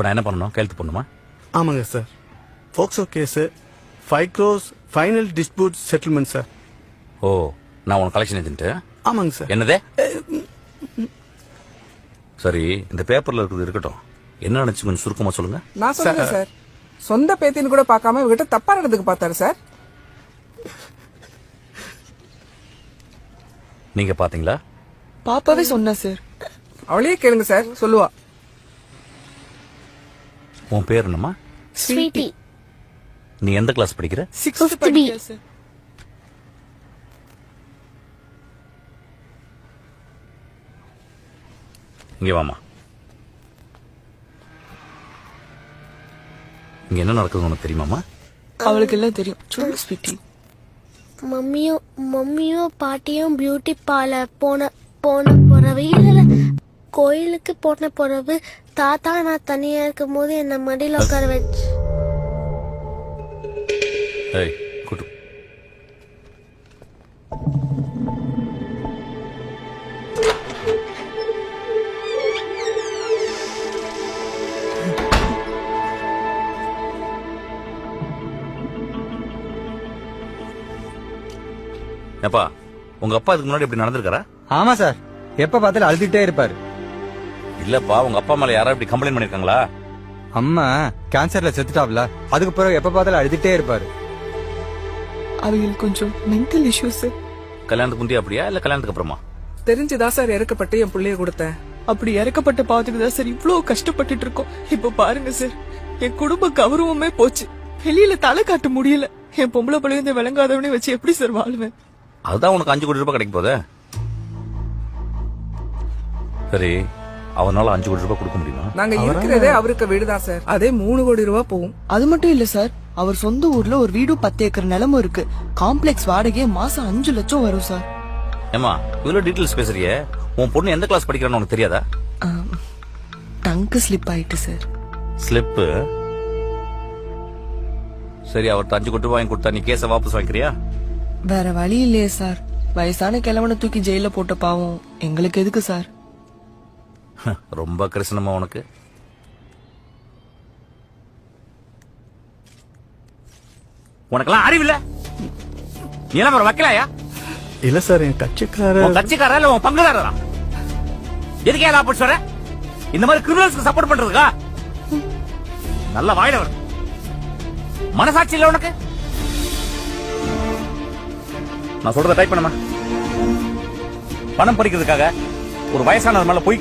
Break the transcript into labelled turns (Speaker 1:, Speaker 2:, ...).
Speaker 1: இப்போ நான் என்ன பண்ணணும்? கையெழுத்து போடணுமா?
Speaker 2: ஆமாங்க sir. POCSO case 5 crores final dispute settlement sir.
Speaker 1: ஓ, நான் உனக்கு கலெக்ஷன் ஏஜென்ட்.
Speaker 2: ஆமாங்க சார்.
Speaker 1: என்னதே? சரி, இந்த பேப்பர்ல இருக்குது இருக்கட்டும். என்ன நினைச்சு கொஞ்சம் சுருக்கமா சொல்லுங்க.
Speaker 3: நான் சொல்றேன் சார். சொந்த பேத்தின்னு கூட பார்க்காம இவகிட்ட தப்பா நடந்துக்கு பார்த்தாரு சார்.
Speaker 1: நீங்க பாத்தீங்களா?
Speaker 4: பாப்பாவே சொன்னா சார்.
Speaker 3: அவளையே கேளுங்க சார், சொல்லுவா.
Speaker 1: உன் பேர் என்னம்மா?
Speaker 5: ஸ்வீட்டி.
Speaker 1: நீ எந்த கிளாஸ் படிக்கிற?
Speaker 4: 6th
Speaker 5: B.
Speaker 4: படிக்கிறேன் சார்.
Speaker 1: இங்க வாமா. இங்க என்ன நடக்குதுன்னு உனக்கு தெரியுமாமா?
Speaker 4: அவளுக்கு எல்லாம் தெரியும். சொல்லுங்க ஸ்வீட்டி.
Speaker 5: மம்மியும் பாட்டியும் பியூட்டி பார்லர் போன பிறகு இல்ல கோயிலுக்கு போன பிறகு தாத்தா நான் தனியா இருக்கும் போது என்ன மடியில உட்கார வச்சு
Speaker 1: ஏய், கூட்டு. ஏப்பா, உங்க அப்பா இதுக்கு முன்னாடி இப்படி நடந்திருக்காரா?
Speaker 6: ஆமா சார், எப்ப பார்த்தாலும் அழுதுகிட்டே இருப்பாரு.
Speaker 1: இல்லப்பா, உங்க அப்பா மேல யாராவது இப்படி கம்ப்ளைண்ட் பண்ணிருக்காங்களா?
Speaker 6: அம்மா கேன்சர்ல செத்துட்டாப்ல, அதுக்கு பிறகு எப்ப பார்த்தாலும் அழுதுகிட்டே இருப்பாரு.
Speaker 4: அவங்களுக்கு கொஞ்சம் மென்டல் இஷ்யூஸ்.
Speaker 1: கல்யாணத்துக்கு முந்தைய அப்படியா இல்ல கல்யாணத்துக்கு அப்புறமா?
Speaker 3: தெரிஞ்சுதான் சார் இறக்கப்பட்டு என் பிள்ளைய கொடுத்தேன்.
Speaker 4: அப்படி இறக்கப்பட்ட பாத்துட்டு தான் சார் இவ்வளவு கஷ்டப்பட்டுட்டு இருக்கோம். இப்ப பாருங்க சார், என் குடும்ப கௌரவமே போச்சு. வெளியில தலை காட்ட முடியல. என் பொம்பளை பிள்ளைய இந்த விளங்காதவனே வச்சு எப்படி சார் வாழ்வேன்?
Speaker 1: அதுதான் உனக்கு 5 கோடி ரூபாய் கிடைக்க போதே. சரி, அவனால 5 கோடி ரூபாய் கொடுக்க முடியுமா?
Speaker 3: நாங்க இருக்கிறதே அவருக்கு வீடுதான் சார். அதே 3 கோடி ரூபாய் போகும்.
Speaker 4: அது மட்டும் இல்ல சார், அவர் சொந்த ஊர்ல ஒரு வீடு 10 ஏக்கர் நிலமும் இருக்கு. காம்ப்ளெக்ஸ் வாடகையே மாசம் 5 லட்சம் வரும் சார்.
Speaker 1: ஏமா, இவ்வளவு டீடைல்ஸ் பேசுறியே? உன் பொண்ணு எந்த கிளாஸ் படிக்கிறான்னு உனக்கு தெரியாதா?
Speaker 4: டங்கு ஸ்லிப் ஆயிட்டு சார்.
Speaker 1: ஸ்லிப்பு? சரி, அவர்கிட்ட 5 கோடி ரூபாய் வாங்கி கொடுத்தா நீ கேஸை வாபஸ் வாங்கிக்கிறியா?
Speaker 4: வேற வழி இல்லையே சார். வயசான கிழவனை தூக்கி ஜெயில போட்ட பாவம் எங்களுக்கு எதுக்கு சார்?
Speaker 1: ரொம்ப கிருஷ்ணமா உனக்கு. உனக்கெல்லாம் அறிவில்ல? நீ எல்லாம் ஒரு வக்கீலாயா?
Speaker 2: இல்ல சார், என் கட்சிக்காரர்.
Speaker 1: உன் கட்சிக்காரா இல்ல உன் பங்குதாரரா? எதுக்கே எல்லாம் அப்படி சொல்ற? இந்த மாதிரி கிரிமினல்ஸ்க்கு சப்போர்ட் பண்றதுக்கா? நல்ல வாயில வரும். மனசாட்சி இல்ல உனக்கு? நான் சொல்றத டைப் பண்ணுமா? பணம் பறிக்கிறதுக்காக ஒரு வயசானவர் மேல போய்